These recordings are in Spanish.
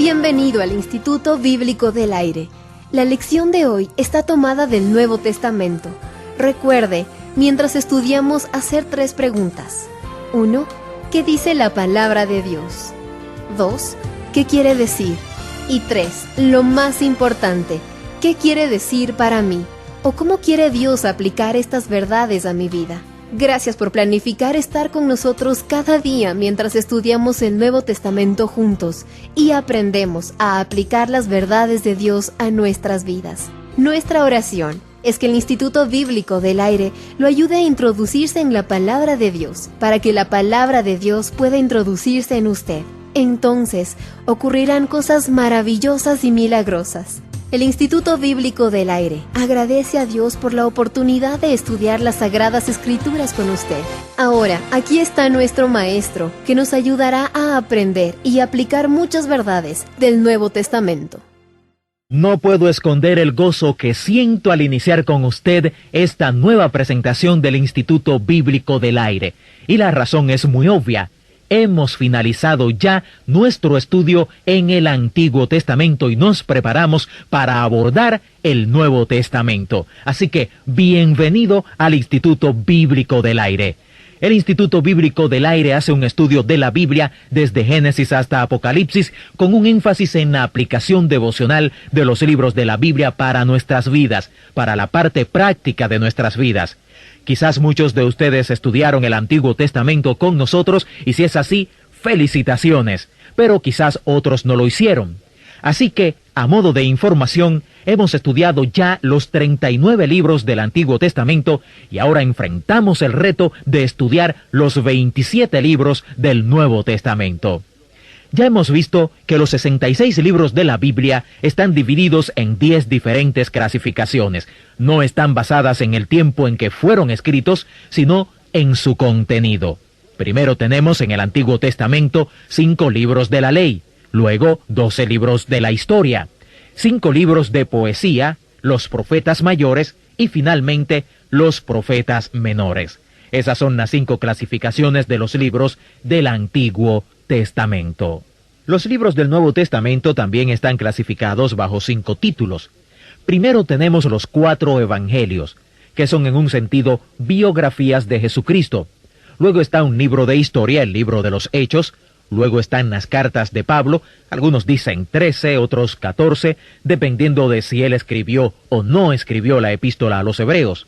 Bienvenido al Instituto Bíblico del Aire. La lección de hoy está tomada del Nuevo Testamento. Recuerde, mientras estudiamos, hacer 3 preguntas. 1. ¿Qué dice la palabra de Dios? 2. ¿Qué quiere decir? Y 3. Lo más importante, ¿qué quiere decir para mí? ¿O cómo quiere Dios aplicar estas verdades a mi vida? Gracias por planificar estar con nosotros cada día mientras estudiamos el Nuevo Testamento juntos y aprendemos a aplicar las verdades de Dios a nuestras vidas. Nuestra oración es que el Instituto Bíblico del Aire lo ayude a introducirse en la palabra de Dios, para que la palabra de Dios pueda introducirse en usted. Entonces, ocurrirán cosas maravillosas y milagrosas. El Instituto Bíblico del Aire agradece a Dios por la oportunidad de estudiar las Sagradas Escrituras con usted. Ahora, aquí está nuestro maestro, que nos ayudará a aprender y aplicar muchas verdades del Nuevo Testamento. No puedo esconder el gozo que siento al iniciar con usted esta nueva presentación del Instituto Bíblico del Aire. Y la razón es muy obvia. Hemos finalizado ya nuestro estudio en el Antiguo Testamento y nos preparamos para abordar el Nuevo Testamento. Así que, bienvenido al Instituto Bíblico del Aire. El Instituto Bíblico del Aire hace un estudio de la Biblia desde Génesis hasta Apocalipsis, con un énfasis en la aplicación devocional de los libros de la Biblia para nuestras vidas, para la parte práctica de nuestras vidas. Quizás muchos de ustedes estudiaron el Antiguo Testamento con nosotros, y si es así, felicitaciones, pero quizás otros no lo hicieron. Así que, a modo de información, hemos estudiado ya los 39 libros del Antiguo Testamento y ahora enfrentamos el reto de estudiar los 27 libros del Nuevo Testamento. Ya hemos visto que los 66 libros de la Biblia están divididos en 10 diferentes clasificaciones. No están basadas en el tiempo en que fueron escritos, sino en su contenido. Primero tenemos en el Antiguo Testamento 5 libros de la ley, luego 12 libros de la historia, 5 libros de poesía, los profetas mayores y finalmente los profetas menores. Esas son las 5 clasificaciones de los libros del Antiguo Testamento. Los libros del Nuevo Testamento también están clasificados bajo 5 títulos. Primero tenemos los 4 evangelios, que son en un sentido biografías de Jesucristo. Luego está un libro de historia, el libro de los Hechos. Luego están las cartas de Pablo, algunos dicen 13, otros 14, dependiendo de si él escribió o no escribió la epístola a los hebreos.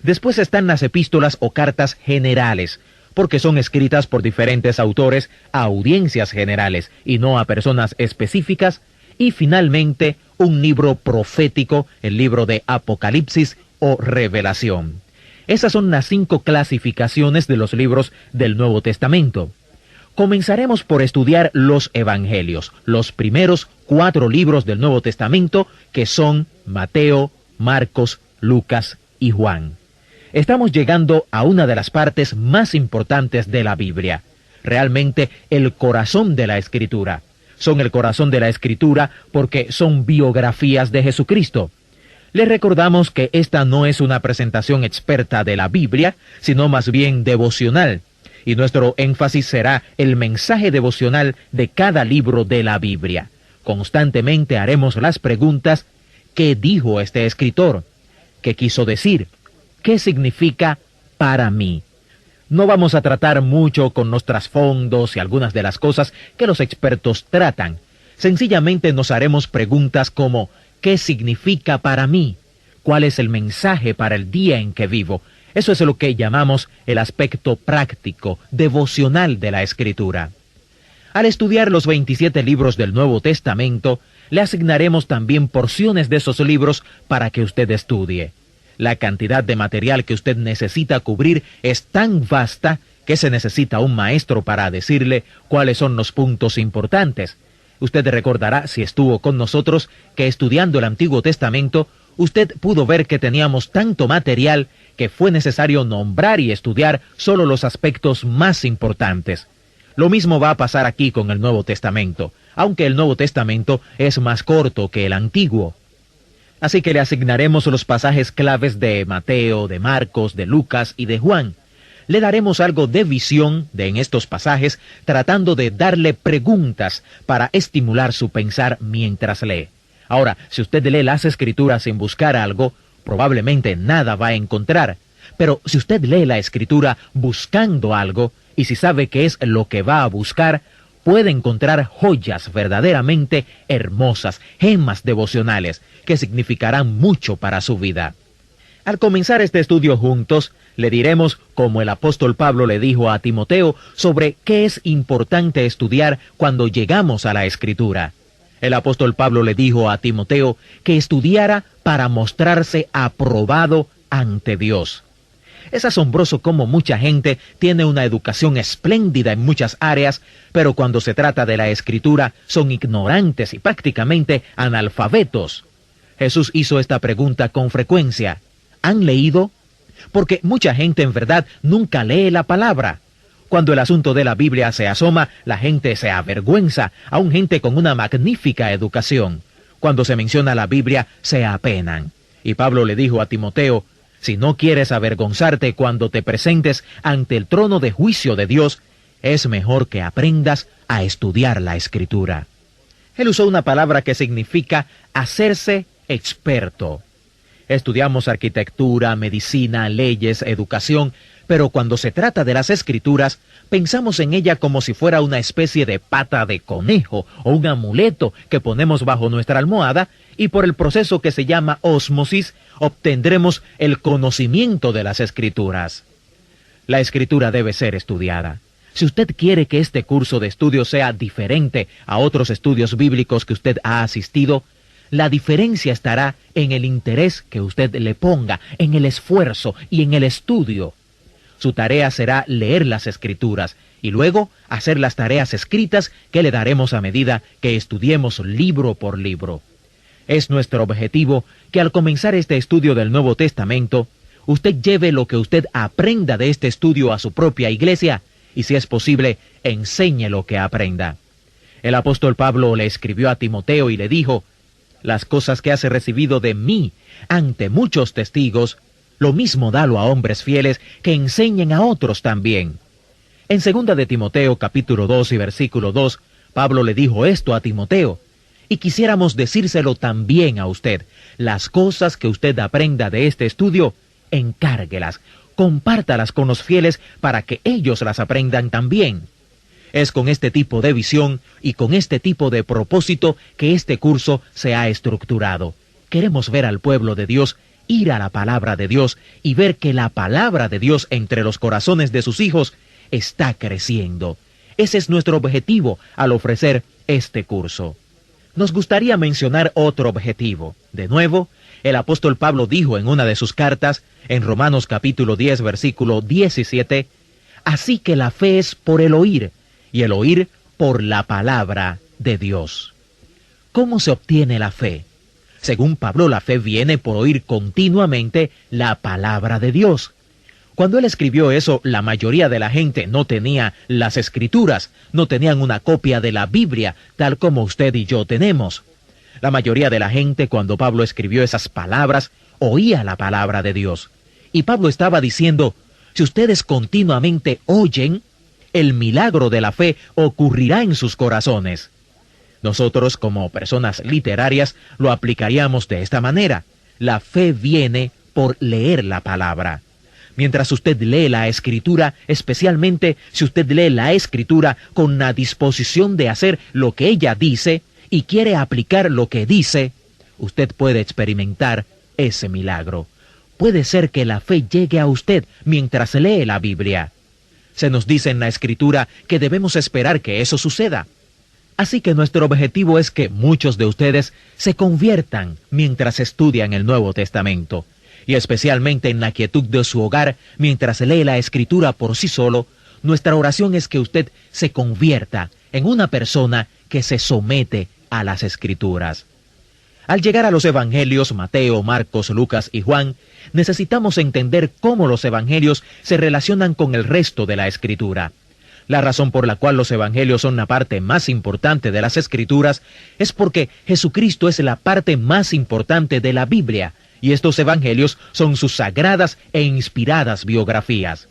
Después están las epístolas o cartas generales, porque son escritas por diferentes autores a audiencias generales y no a personas específicas. Y finalmente, un libro profético, el libro de Apocalipsis o Revelación. Esas son las 5 clasificaciones de los libros del Nuevo Testamento. Comenzaremos por estudiar los evangelios, los primeros 4 libros del Nuevo Testamento, que son Mateo, Marcos, Lucas y Juan. Estamos llegando a una de las partes más importantes de la Biblia, realmente el corazón de la Escritura. Son el corazón de la Escritura porque son biografías de Jesucristo. Les recordamos que esta no es una presentación experta de la Biblia, sino más bien devocional, y nuestro énfasis será el mensaje devocional de cada libro de la Biblia. Constantemente haremos las preguntas: ¿qué dijo este escritor? ¿Qué quiso decir? ¿Qué significa para mí? No vamos a tratar mucho con los trasfondos y algunas de las cosas que los expertos tratan. Sencillamente nos haremos preguntas como: ¿qué significa para mí? ¿Cuál es el mensaje para el día en que vivo? Eso es lo que llamamos el aspecto práctico, devocional de la Escritura. Al estudiar los 27 libros del Nuevo Testamento, le asignaremos también porciones de esos libros para que usted estudie. La cantidad de material que usted necesita cubrir es tan vasta que se necesita un maestro para decirle cuáles son los puntos importantes. Usted recordará, si estuvo con nosotros, que estudiando el Antiguo Testamento, usted pudo ver que teníamos tanto material que fue necesario nombrar y estudiar solo los aspectos más importantes. Lo mismo va a pasar aquí con el Nuevo Testamento, aunque el Nuevo Testamento es más corto que el Antiguo. Así que le asignaremos los pasajes claves de Mateo, de Marcos, de Lucas y de Juan. le daremos algo de visión en estos pasajes, tratando de darle preguntas para estimular su pensar mientras lee. Ahora, si usted lee las Escrituras sin buscar algo, probablemente nada va a encontrar. Pero si usted lee la Escritura buscando algo, y si sabe qué es lo que va a buscar, puede encontrar joyas verdaderamente hermosas, gemas devocionales, que significarán mucho para su vida. Al comenzar este estudio juntos, le diremos, como el apóstol Pablo le dijo a Timoteo, sobre qué es importante estudiar cuando llegamos a la Escritura. El apóstol Pablo le dijo a Timoteo que estudiara para mostrarse aprobado ante Dios. Es asombroso cómo mucha gente tiene una educación espléndida en muchas áreas, pero cuando se trata de la Escritura son ignorantes y prácticamente analfabetos. Jesús hizo esta pregunta con frecuencia. ¿Han leído? Porque mucha gente en verdad nunca lee la palabra. Cuando el asunto de la Biblia se asoma, la gente se avergüenza, aun gente con una magnífica educación. Cuando se menciona la Biblia, se apenan. Y Pablo le dijo a Timoteo, si no quieres avergonzarte cuando te presentes ante el trono de juicio de Dios, es mejor que aprendas a estudiar la Escritura. Él usó una palabra que significa hacerse experto. Estudiamos arquitectura, medicina, leyes, educación, pero cuando se trata de las Escrituras, pensamos en ella como si fuera una especie de pata de conejo o un amuleto que ponemos bajo nuestra almohada y por el proceso que se llama ósmosis, obtendremos el conocimiento de las Escrituras. La Escritura debe ser estudiada. Si usted quiere que este curso de estudio sea diferente a otros estudios bíblicos que usted ha asistido, la diferencia estará en el interés que usted le ponga, en el esfuerzo y en el estudio. Su tarea será leer las Escrituras y luego hacer las tareas escritas que le daremos a medida que estudiemos libro por libro. Es nuestro objetivo que al comenzar este estudio del Nuevo Testamento, usted lleve lo que usted aprenda de este estudio a su propia iglesia y, si es posible, enseñe lo que aprenda. El apóstol Pablo le escribió a Timoteo y le dijo, las cosas que has recibido de mí ante muchos testigos, lo mismo dalo a hombres fieles que enseñen a otros también. En 2 de Timoteo capítulo 2 y versículo 2, Pablo le dijo esto a Timoteo, y quisiéramos decírselo también a usted. Las cosas que usted aprenda de este estudio, encárguelas, compártalas con los fieles para que ellos las aprendan también. Es con este tipo de visión y con este tipo de propósito que este curso se ha estructurado. Queremos ver al pueblo de Dios ir a la palabra de Dios y ver que la palabra de Dios entre los corazones de sus hijos está creciendo. Ese es nuestro objetivo al ofrecer este curso. Nos gustaría mencionar otro objetivo. De nuevo, el apóstol Pablo dijo en una de sus cartas, en Romanos capítulo 10, versículo 17, así que la fe es por el oír, y el oír por la palabra de Dios. ¿Cómo se obtiene la fe? Según Pablo, la fe viene por oír continuamente la palabra de Dios. Cuando él escribió eso, la mayoría de la gente no tenía las Escrituras, no tenían una copia de la Biblia, tal como usted y yo tenemos. La mayoría de la gente, cuando Pablo escribió esas palabras, oía la palabra de Dios. Y Pablo estaba diciendo, si ustedes continuamente oyen, el milagro de la fe ocurrirá en sus corazones. Nosotros, como personas literarias, lo aplicaríamos de esta manera. La fe viene por leer la palabra. Mientras usted lee la Escritura, especialmente si usted lee la Escritura con la disposición de hacer lo que ella dice y quiere aplicar lo que dice, usted puede experimentar ese milagro. Puede ser que la fe llegue a usted mientras lee la Biblia. Se nos dice en la Escritura que debemos esperar que eso suceda. Así que nuestro objetivo es que muchos de ustedes se conviertan mientras estudian el Nuevo Testamento. Y especialmente en la quietud de su hogar, mientras lee la Escritura por sí solo, nuestra oración es que usted se convierta en una persona que se somete a las Escrituras. Al llegar a los Evangelios, Mateo, Marcos, Lucas y Juan, necesitamos entender cómo los Evangelios se relacionan con el resto de la Escritura. La razón por la cual los Evangelios son la parte más importante de las Escrituras es porque Jesucristo es la parte más importante de la Biblia, y estos Evangelios son sus sagradas e inspiradas biografías.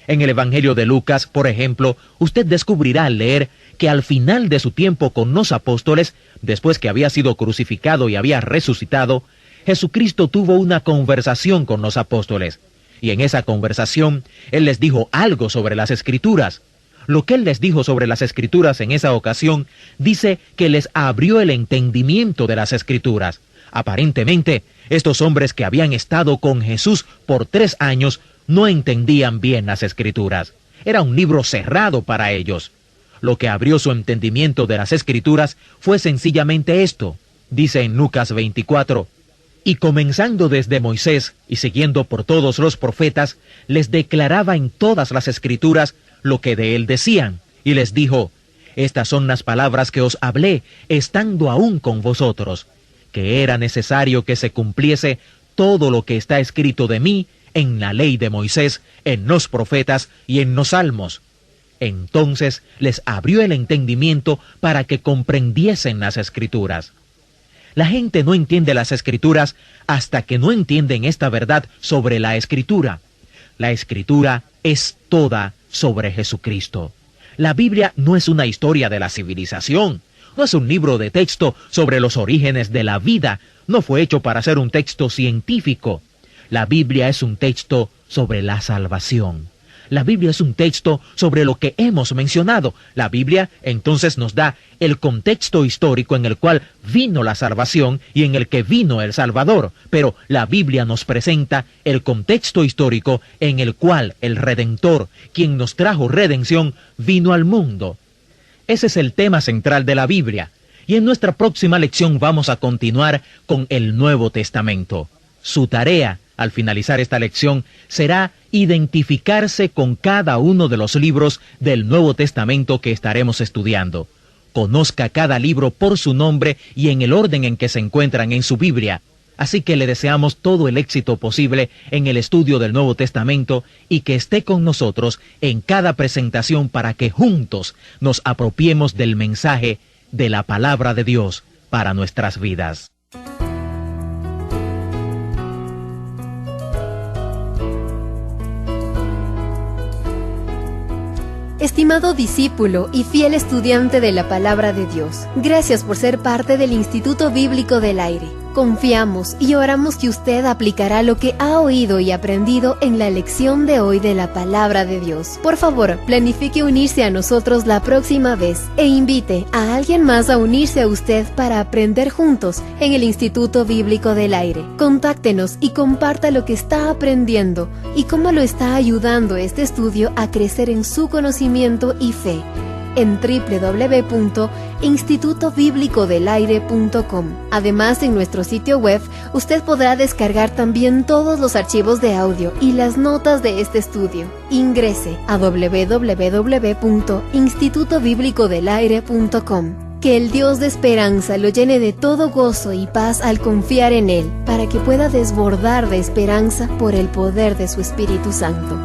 En el Evangelio de Lucas, por ejemplo, usted descubrirá al leer que al final de su tiempo con los apóstoles, después que había sido crucificado y había resucitado, Jesucristo tuvo una conversación con los apóstoles. Y en esa conversación, Él les dijo algo sobre las Escrituras. Lo que Él les dijo sobre las Escrituras en esa ocasión, dice que les abrió el entendimiento de las Escrituras. Aparentemente, estos hombres que habían estado con Jesús por 3 años no entendían bien las Escrituras. Era un libro cerrado para ellos. Lo que abrió su entendimiento de las Escrituras fue sencillamente esto. Dice en Lucas 24, y comenzando desde Moisés y siguiendo por todos los profetas, les declaraba en todas las Escrituras lo que de él decían, y les dijo, estas son las palabras que os hablé, estando aún con vosotros, que era necesario que se cumpliese todo lo que está escrito de mí en la ley de Moisés, en los profetas y en los salmos. Entonces les abrió el entendimiento para que comprendiesen las Escrituras. La gente no entiende las Escrituras hasta que no entienden esta verdad sobre la Escritura. La Escritura es toda sobre Jesucristo. La Biblia no es una historia de la civilización, no es un libro de texto sobre los orígenes de la vida, no fue hecho para ser un texto científico. La Biblia es un texto sobre la salvación. La Biblia es un texto sobre lo que hemos mencionado. La Biblia entonces nos da el contexto histórico en el cual vino la salvación y en el que vino el Salvador. Pero la Biblia nos presenta el contexto histórico en el cual el Redentor, quien nos trajo redención, vino al mundo. Ese es el tema central de la Biblia. Y en nuestra próxima lección vamos a continuar con el Nuevo Testamento. Su tarea, al finalizar esta lección, será identificarse con cada uno de los libros del Nuevo Testamento que estaremos estudiando. Conozca cada libro por su nombre y en el orden en que se encuentran en su Biblia. Así que le deseamos todo el éxito posible en el estudio del Nuevo Testamento y que esté con nosotros en cada presentación para que juntos nos apropiemos del mensaje de la palabra de Dios para nuestras vidas. Estimado discípulo y fiel estudiante de la Palabra de Dios, gracias por ser parte del Instituto Bíblico del Aire. Confiamos y oramos que usted aplicará lo que ha oído y aprendido en la lección de hoy de la Palabra de Dios. Por favor, planifique unirse a nosotros la próxima vez e invite a alguien más a unirse a usted para aprender juntos en el Instituto Bíblico del Aire. Contáctenos y comparta lo que está aprendiendo y cómo lo está ayudando este estudio a crecer en su conocimiento y fe en www.institutobiblicodelaire.com. Además, en nuestro sitio web, usted podrá descargar también todos los archivos de audio y las notas de este estudio. Ingrese a www.institutobiblicodelaire.com. Que el Dios de esperanza lo llene de todo gozo y paz al confiar en Él, para que pueda desbordar de esperanza por el poder de su Espíritu Santo.